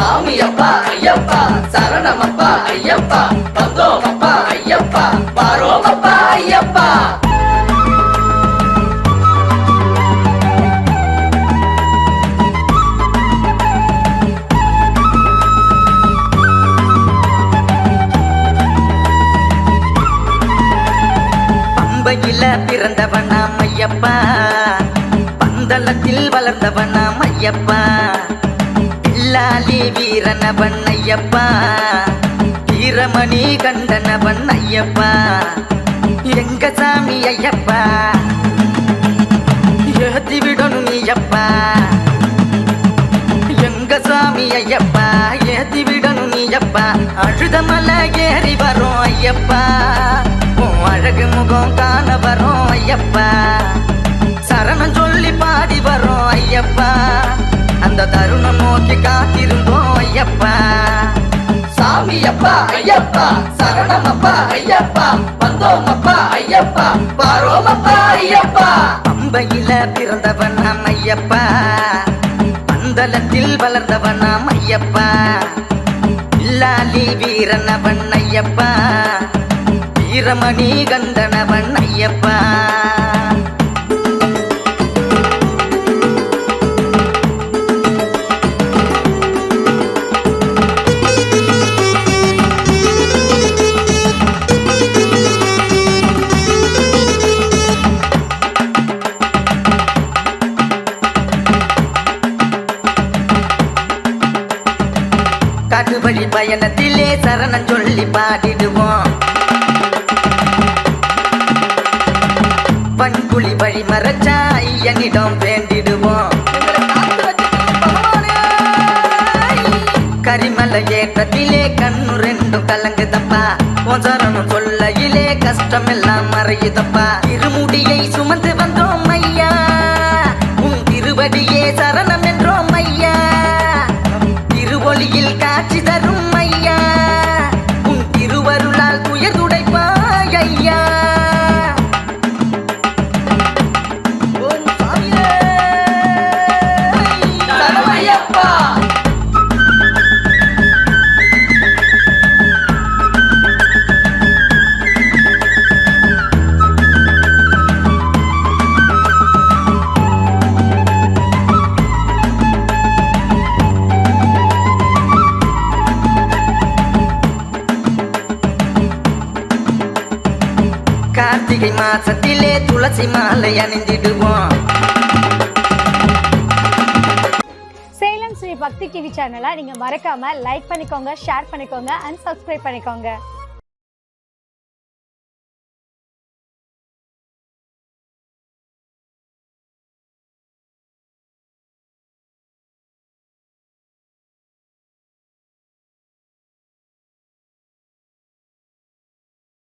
சாமியப்பா ஐயப்பா சரணமப்பா ஐயப்பா வந்தோமப்பா ஐயப்பா வாரோமப்பா ஐயப்பா. பம்பையில பிறந்தவனாம் ஐயப்பா, பந்தளத்தில் வளர்ந்தவனாம் ஐயப்பா, பில்லாலி வீரனவன் ஐயப்பா, வீரமணி கண்டனவன் ஐயப்பா, எங்க சாமி ஐயப்பா ஏத்தி விடணும் நீயப்பா, எங்க சாமி ஐயப்பா ஏத்தி விடணும் நீயப்பா, அழுத மலை ஏறி வரும் ஐயப்பா, அழகு முகம் காண வரும் ஐயப்பா, சரணம் சொல்லி பாடி வரும் ஐயப்பா, அந்த தருணம் நோக்கி காத்திருந்தோம் ஐயப்பா. சாமியப்பா ஐயப்பா சரணமப்பா ஐயப்பா வந்தோமப்பா ஐயப்பா வாரோமப்பா ஐயப்பா. பம்பையில பிறந்தவனாம் ஐயப்பா, பந்தளத்தில் வளர்ந்தவனாம் ஐயப்பா, பில்லாலி வீரனவன் ஐயப்பா, வீரமணி கண்டனவன் ஐயப்பா. காட்டுவழி பயணத்திலே சரணம் சொல்லி பாடிடுவோம், பண்புலி வழி மறைச்சா ஐயனிடம் வேண்டிடுவோம், கரிமலை ஏற்றத்திலே கண்ணு ரெண்டும் கலங்குதப்பா, உன் சரணம் சொல்லையிலே கஷ்டம் எல்லாம் மறையுதப்பா, இருமுடியை சுமந்து வந்தோம் ஐயா, உன் திருவடியே சரணம் என்றோம் ஐயா, திருவொளியில் காட்சி தரும் ஐயா, உன் திருவருளால் துயர் துடைப்பாய் ஐயா. சரணமையப்பா. கார்த்திகை மாசத்திலே துளசி மாலை அணிந்திடுவோம். சேலம் ஸ்ரீ பக்தி டிவி சேனலை நீங்க மறக்காம லைக் பண்ணிக்கோங்க, ஷேர் பண்ணிக்கோங்க அண்ட் சப்ஸ்கிரைப் பண்ணிக்கோங்க.